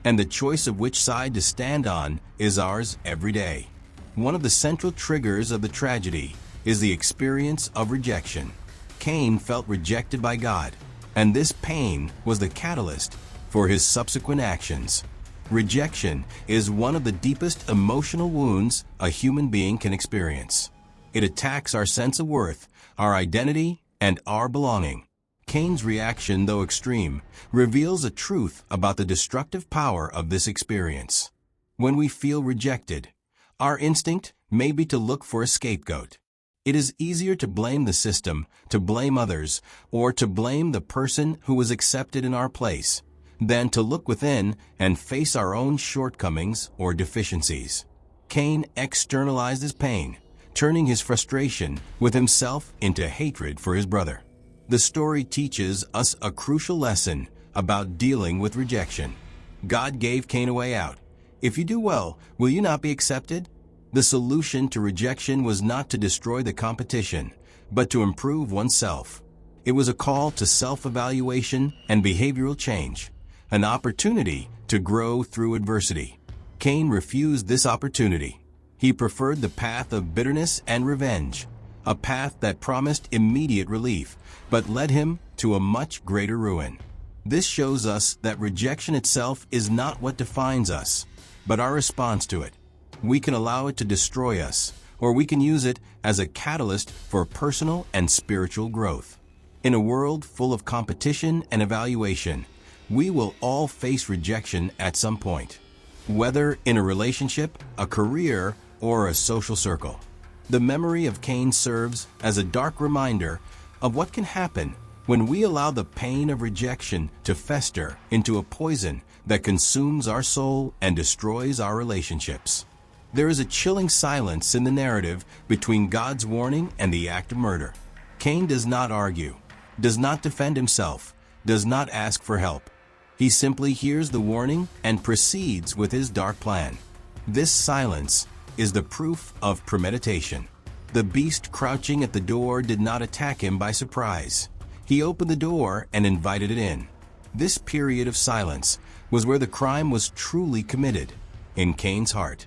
A: and the choice of which side to stand on is ours every day. One of the central triggers of the tragedy is the experience of rejection. Cain felt rejected by God, and this pain was the catalyst for his subsequent actions. Rejection is one of the deepest emotional wounds a human being can experience. It attacks our sense of worth, our identity, and our belonging. Cain's reaction, though extreme, reveals a truth about the destructive power of this experience. When we feel rejected, our instinct may be to look for a scapegoat. It is easier to blame the system, to blame others, or to blame the person who was accepted in our place, than to look within and face our own shortcomings or deficiencies. Cain externalized his pain, turning his frustration with himself into hatred for his brother. The story teaches us a crucial lesson about dealing with rejection. God gave Cain a way out. If you do well, will you not be accepted? The solution to rejection was not to destroy the competition, but to improve oneself. It was a call to self-evaluation and behavioral change, an opportunity to grow through adversity. Cain refused this opportunity. He preferred the path of bitterness and revenge, a path that promised immediate relief, but led him to a much greater ruin. This shows us that rejection itself is not what defines us, but our response to it. We can allow it to destroy us, or we can use it as a catalyst for personal and spiritual growth. In a world full of competition and evaluation, we will all face rejection at some point, whether in a relationship, a career, or a social circle. The memory of Cain serves as a dark reminder of what can happen when we allow the pain of rejection to fester into a poison that consumes our soul and destroys our relationships. There is a chilling silence in the narrative between God's warning and the act of murder. Cain does not argue, does not defend himself, does not ask for help. He simply hears the warning and proceeds with his dark plan. This silence is the proof of premeditation. The beast crouching at the door did not attack him by surprise. He opened the door and invited it in. This period of silence was where the crime was truly committed, in Cain's heart.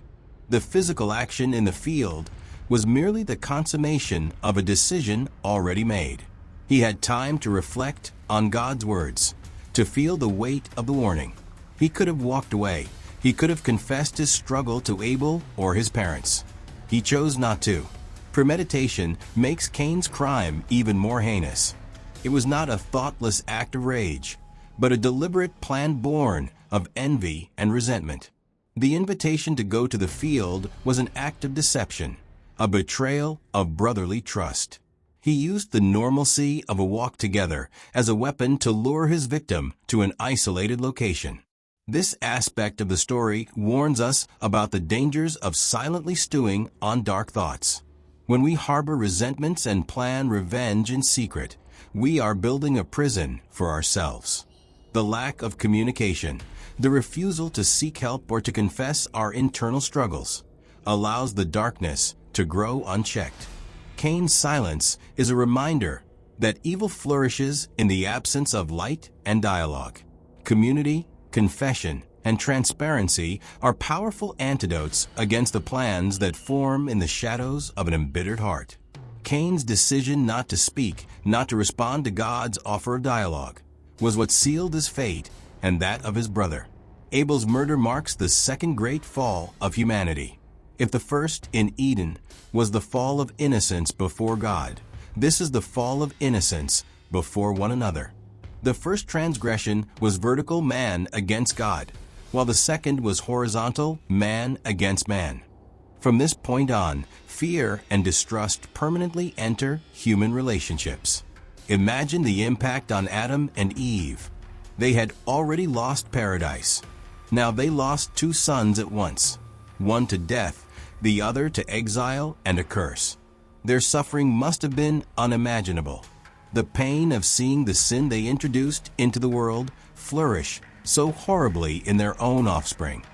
A: The physical action in the field was merely the consummation of a decision already made. He had time to reflect on God's words, to feel the weight of the warning. He could have walked away. He could have confessed his struggle to Abel or his parents. He chose not to. Premeditation makes Cain's crime even more heinous. It was not a thoughtless act of rage, but a deliberate plan born of envy and resentment. The invitation to go to the field was an act of deception, a betrayal of brotherly trust. He used the normalcy of a walk together as a weapon to lure his victim to an isolated location. This aspect of the story warns us about the dangers of silently stewing on dark thoughts. When we harbor resentments and plan revenge in secret, we are building a prison for ourselves. The lack of communication, the refusal to seek help or to confess our internal struggles, allows the darkness to grow unchecked. Cain's silence is a reminder that evil flourishes in the absence of light and dialogue. Community, confession, and transparency are powerful antidotes against the plans that form in the shadows of an embittered heart. Cain's decision not to speak, not to respond to God's offer of dialogue, was what sealed his fate and that of his brother. Abel's murder marks the second great fall of humanity. If the first, in Eden, was the fall of innocence before God, this is the fall of innocence before one another. The first transgression was vertical, man against God, while the second was horizontal, man against man. From this point on, fear and distrust permanently enter human relationships. Imagine the impact on Adam and Eve. They had already lost paradise. Now they lost two sons at once, one to death, the other to exile and a curse. Their suffering must have been unimaginable. The pain of seeing the sin they introduced into the world flourish so horribly in their own offspring.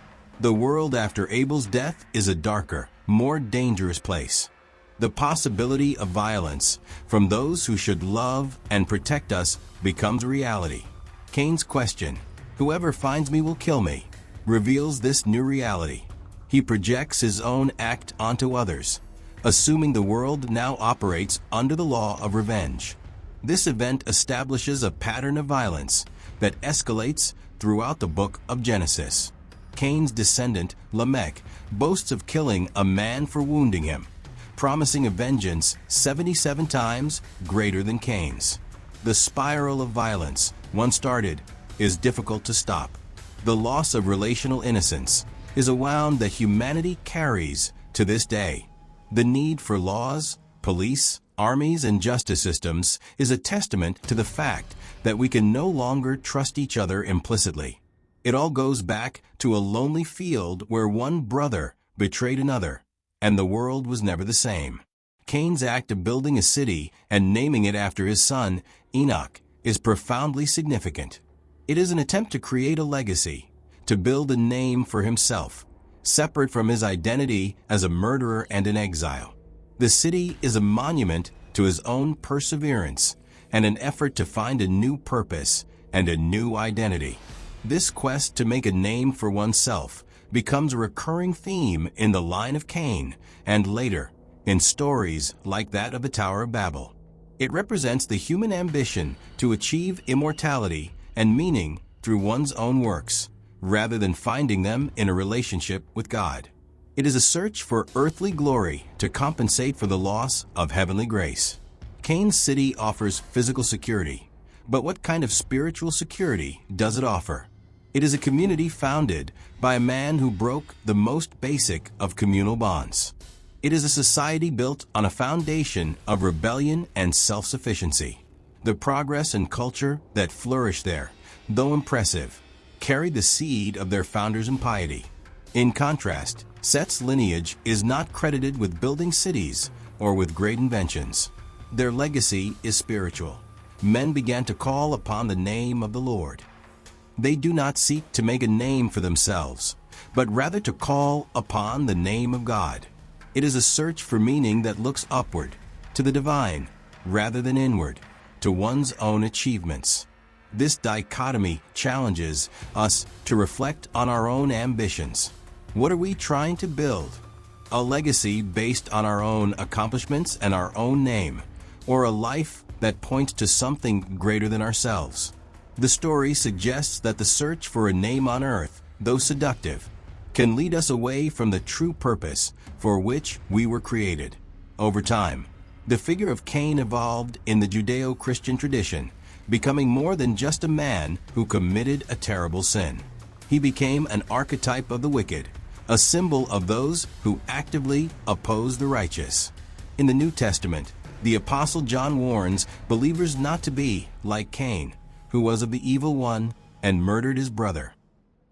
A: The world after Abel's death is a darker, more dangerous place. The possibility of violence from those who should love and protect us becomes a reality. Cain's question, "Whoever finds me will kill me," reveals this new reality. He projects his own act onto others, assuming the world now operates under the law of revenge. This event establishes a pattern of violence that escalates throughout the book of Genesis. Cain's descendant, Lamech, boasts of killing a man for wounding him, promising a vengeance 77 times greater than Cain's. The spiral of violence, once started, is difficult to stop. The loss of relational innocence is a wound that humanity carries to this day. The need for laws, police, armies, and justice systems is a testament to the fact that we can no longer trust each other implicitly. It all goes back to a lonely field where one brother betrayed another, and the world was never the same. Cain's act of building a city and naming it after his son, Enoch, is profoundly significant. It is an attempt to create a legacy, to build a name for himself, separate from his identity as a murderer and an exile. The city is a monument to his own perseverance and an effort to find a new purpose and a new identity. This quest to make a name for oneself becomes a recurring theme in the line of Cain and later in stories like that of the Tower of Babel. It represents the human ambition to achieve immortality and meaning through one's own works, rather than finding them in a relationship with God. It is a search for earthly glory to compensate for the loss of heavenly grace. Cain's city offers physical security, but what kind of spiritual security does it offer? It is a community founded by a man who broke the most basic of communal bonds. It is a society built on a foundation of rebellion and self-sufficiency. The progress and culture that flourish there, though impressive, carried the seed of their founders' impiety. In contrast, Seth's lineage is not credited with building cities or with great inventions. Their legacy is spiritual. Men began to call upon the name of the Lord. They do not seek to make a name for themselves, but rather to call upon the name of God. It is a search for meaning that looks upward, to the divine, rather than inward, to one's own achievements. This dichotomy challenges us to reflect on our own ambitions. What are we trying to build? A legacy based on our own accomplishments and our own name, or a life that points to something greater than ourselves? The story suggests that the search for a name on earth, though seductive, can lead us away from the true purpose for which we were created. Over time, the figure of Cain evolved in the Judeo-Christian tradition, becoming more than just a man who committed a terrible sin. He became an archetype of the wicked, a symbol of those who actively oppose the righteous. In the New Testament, the Apostle John warns believers not to be like Cain, who was of the evil one and murdered his brother.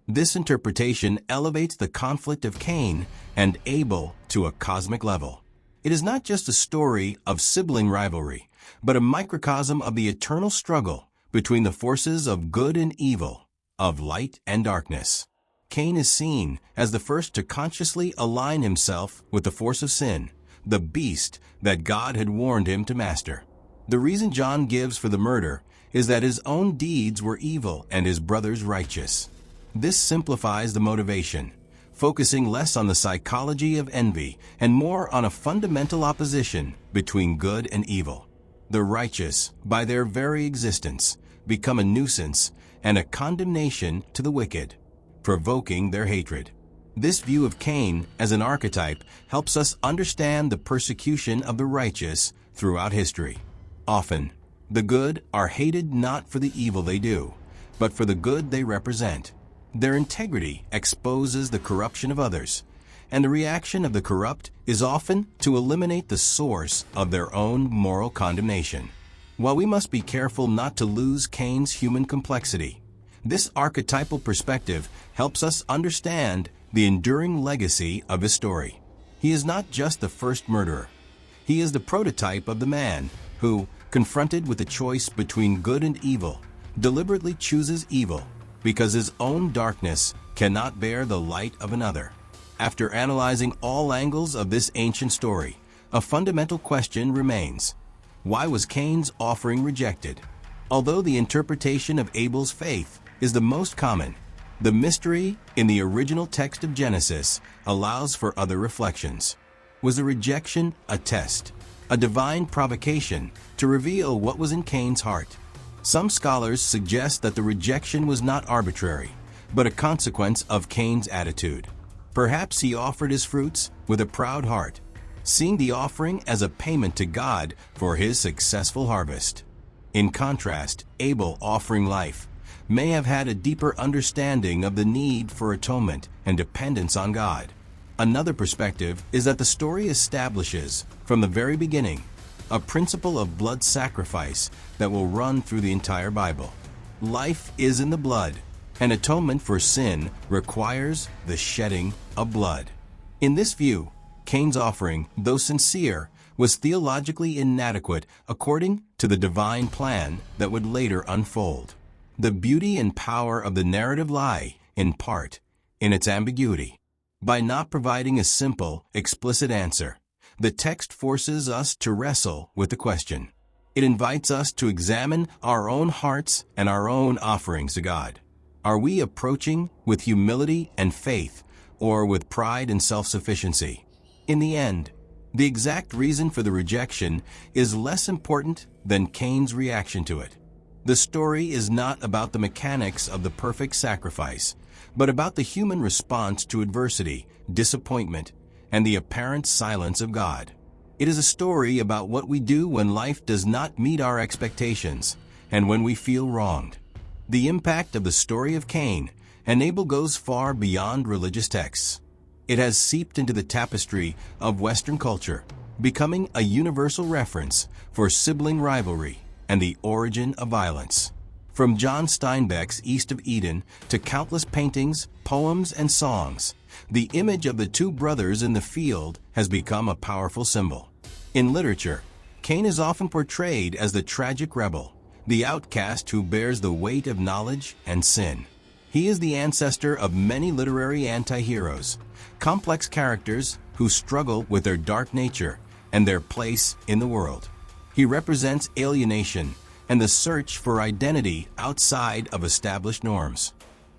A: This interpretation elevates the conflict of Cain and Abel to a cosmic level. It is not just a story of sibling rivalry, but a microcosm of the eternal struggle between the forces of good and evil, of light and darkness. Cain is seen as the first to consciously align himself with the force of sin, the beast that God had warned him to master. The reason John gives for the murder is that his own deeds were evil and his brother's righteous. This simplifies the motivation, focusing less on the psychology of envy and more on a fundamental opposition between good and evil. The righteous, by their very existence, become a nuisance and a condemnation to the wicked, provoking their hatred. This view of Cain as an archetype helps us understand the persecution of the righteous throughout history. Often, the good are hated not for the evil they do, but for the good they represent. Their integrity exposes the corruption of others, and the reaction of the corrupt is often to eliminate the source of their own moral condemnation. While we must be careful not to lose Cain's human complexity, this archetypal perspective helps us understand the enduring legacy of his story. He is not just the first murderer. He is the prototype of the man who, confronted with the choice between good and evil, deliberately chooses evil because his own darkness cannot bear the light of another. After analyzing all angles of this ancient story, a fundamental question remains. Why was Cain's offering rejected? Although the interpretation of Abel's faith is the most common, the mystery in the original text of Genesis allows for other reflections. Was the rejection a test, a divine provocation to reveal what was in Cain's heart? Some scholars suggest that the rejection was not arbitrary, but a consequence of Cain's attitude. Perhaps he offered his fruits with a proud heart, seeing the offering as a payment to God for his successful harvest. In contrast, Abel offering life may have had a deeper understanding of the need for atonement and dependence on God. Another perspective is that the story establishes, from the very beginning, a principle of blood sacrifice that will run through the entire Bible. Life is in the blood, and atonement for sin requires the shedding of blood. In this view, Cain's offering, though sincere, was theologically inadequate according to the divine plan that would later unfold. The beauty and power of the narrative lie, in part, in its ambiguity. By not providing a simple, explicit answer, the text forces us to wrestle with the question. It invites us to examine our own hearts and our own offerings to God. Are we approaching with humility and faith, or with pride and self-sufficiency? In the end, the exact reason for the rejection is less important than Cain's reaction to it. The story is not about the mechanics of the perfect sacrifice, but about the human response to adversity, disappointment, and the apparent silence of God. It is a story about what we do when life does not meet our expectations and when we feel wronged. The impact of the story of Cain and Abel goes far beyond religious texts. It has seeped into the tapestry of Western culture, becoming a universal reference for sibling rivalry and the origin of violence. From John Steinbeck's East of Eden to countless paintings, poems, and songs, the image of the two brothers in the field has become a powerful symbol. In literature, Cain is often portrayed as the tragic rebel, the outcast who bears the weight of knowledge and sin. He is the ancestor of many literary anti-heroes, complex characters who struggle with their dark nature and their place in the world. He represents alienation and the search for identity outside of established norms.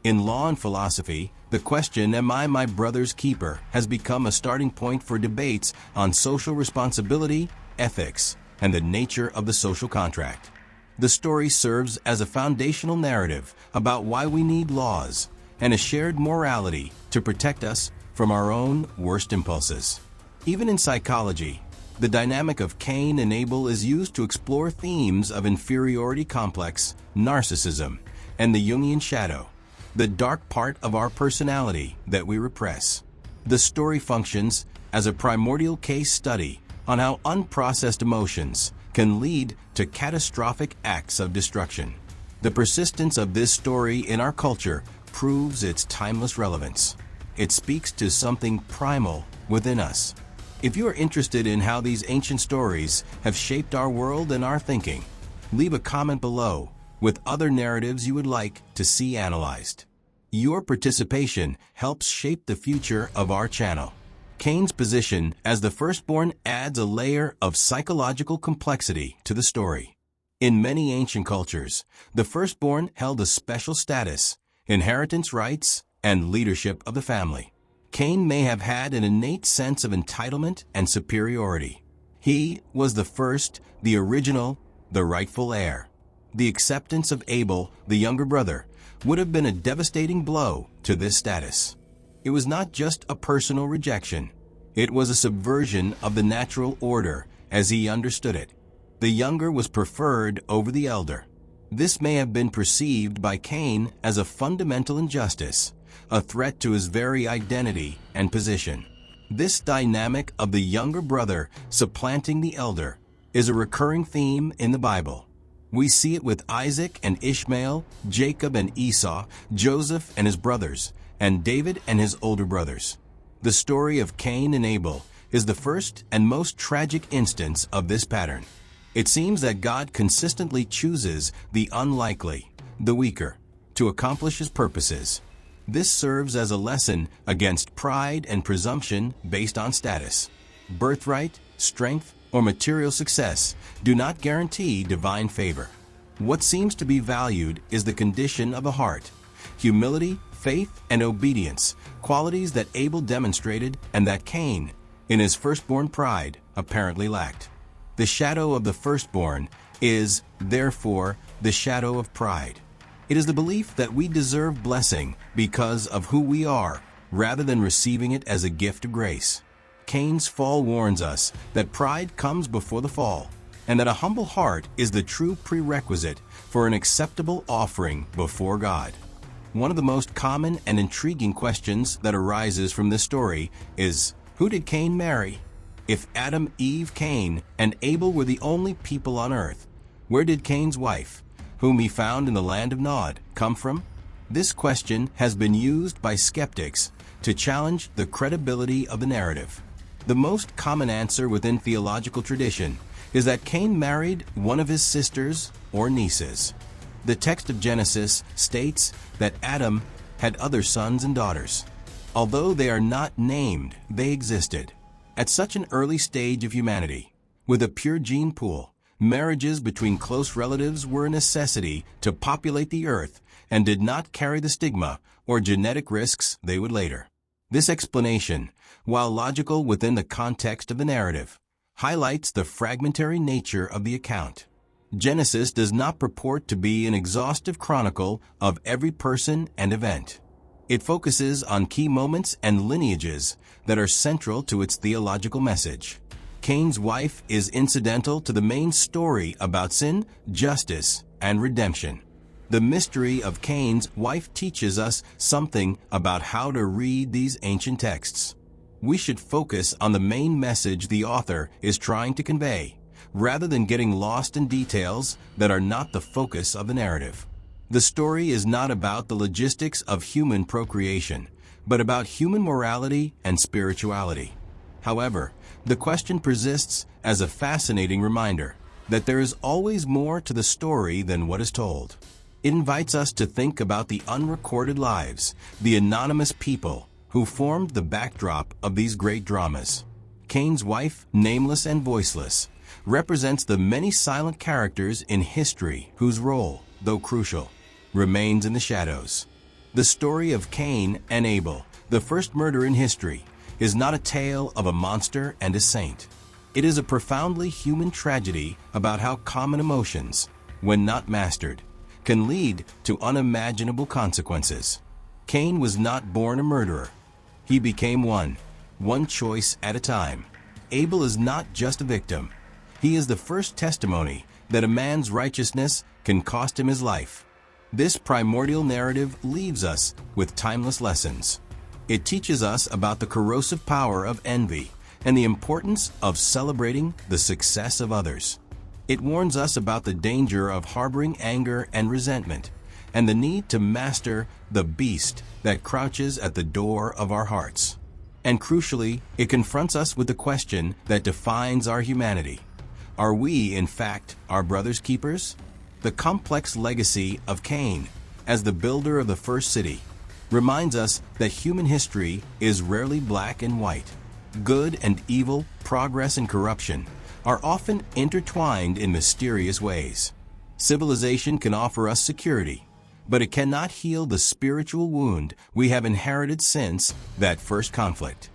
A: In law and philosophy, the question, "Am I my brother's keeper?" has become a starting point for debates on social responsibility, ethics, and the nature of the social contract. The story serves as a foundational narrative about why we need laws and a shared morality to protect us from our own worst impulses. Even in psychology, the dynamic of Cain and Abel is used to explore themes of inferiority complex, narcissism, and the Jungian shadow, the dark part of our personality that we repress. The story functions as a primordial case study on how unprocessed emotions can lead to catastrophic acts of destruction. The persistence of this story in our culture proves its timeless relevance. It speaks to something primal within us. If you are interested in how these ancient stories have shaped our world and our thinking, leave a comment below with other narratives you would like to see analyzed. Your participation helps shape the future of our channel. Cain's position as the firstborn adds a layer of psychological complexity to the story. In many ancient cultures, the firstborn held a special status, inheritance rights, and leadership of the family. Cain may have had an innate sense of entitlement and superiority. He was the first, the original, the rightful heir. The acceptance of Abel, the younger brother, would have been a devastating blow to this status. It was not just a personal rejection. It was a subversion of the natural order as he understood it. The younger was preferred over the elder. This may have been perceived by Cain as a fundamental injustice, a threat to his very identity and position. This dynamic of the younger brother supplanting the elder is a recurring theme in the Bible. We see it with Isaac and Ishmael, Jacob and Esau, Joseph and his brothers, and David and his older brothers. The story of Cain and Abel is the first and most tragic instance of this pattern. It seems that God consistently chooses the unlikely, the weaker, to accomplish his purposes. This serves as a lesson against pride and presumption based on status. Birthright, strength, or material success do not guarantee divine favor. What seems to be valued is the condition of the heart, humility, faith, and obedience, qualities that Abel demonstrated and that Cain, in his firstborn pride, apparently lacked. The shadow of the firstborn is, therefore, the shadow of pride. It is the belief that we deserve blessing because of who we are, rather than receiving it as a gift of grace. Cain's fall warns us that pride comes before the fall, and that a humble heart is the true prerequisite for an acceptable offering before God. One of the most common and intriguing questions that arises from this story is, who did Cain marry? If Adam, Eve, Cain, and Abel were the only people on earth, where did Cain's wife, whom he found in the land of Nod, come from? This question has been used by skeptics to challenge the credibility of the narrative. The most common answer within theological tradition is that Cain married one of his sisters or nieces. The text of Genesis states that Adam had other sons and daughters. Although they are not named, they existed. At such an early stage of humanity, with a pure gene pool, marriages between close relatives were a necessity to populate the earth and did not carry the stigma or genetic risks they would later. This explanation, while logical within the context of the narrative, highlights the fragmentary nature of the account. Genesis does not purport to be an exhaustive chronicle of every person and event. It focuses on key moments and lineages that are central to its theological message. Cain's wife is incidental to the main story about sin, justice, and redemption. The mystery of Cain's wife teaches us something about how to read these ancient texts. We should focus on the main message the author is trying to convey, rather than getting lost in details that are not the focus of the narrative. The story is not about the logistics of human procreation, but about human morality and spirituality. However, the question persists as a fascinating reminder that there is always more to the story than what is told. It invites us to think about the unrecorded lives, the anonymous people who formed the backdrop of these great dramas. Cain's wife, nameless and voiceless, represents the many silent characters in history whose role, though crucial, remains in the shadows. The story of Cain and Abel, the first murder in history, is not a tale of a monster and a saint. It is a profoundly human tragedy about how common emotions, when not mastered, can lead to unimaginable consequences. Cain was not born a murderer. He became one choice at a time. Abel is not just a victim. He is the first testimony that a man's righteousness can cost him his life. This primordial narrative leaves us with timeless lessons. It teaches us about the corrosive power of envy and the importance of celebrating the success of others. It warns us about the danger of harboring anger and resentment and the need to master the beast that crouches at the door of our hearts. And crucially, it confronts us with the question that defines our humanity. Are we, in fact, our brother's keepers? The complex legacy of Cain as the builder of the first city, reminds us that human history is rarely black and white. Good and evil, progress and corruption are often intertwined in mysterious ways. Civilization can offer us security, but it cannot heal the spiritual wound we have inherited since that first conflict.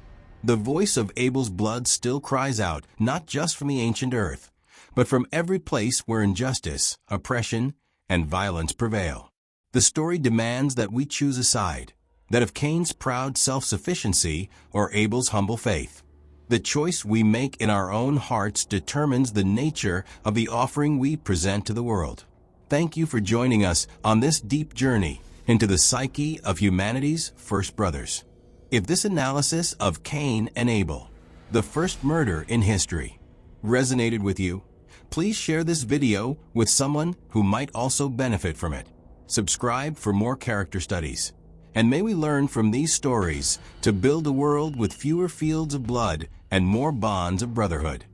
A: The voice of Abel's blood still cries out, not just from the ancient earth, but from every place where injustice, oppression, and violence prevail. The story demands that we choose a side, that of Cain's proud self-sufficiency or Abel's humble faith. The choice we make in our own hearts determines the nature of the offering we present to the world. Thank you for joining us on this deep journey into the psyche of humanity's first brothers. If this analysis of Cain and Abel, the first murder in history, resonated with you, please share this video with someone who might also benefit from it. Subscribe for more character studies. And may we learn from these stories to build a world with fewer fields of blood and more bonds of brotherhood.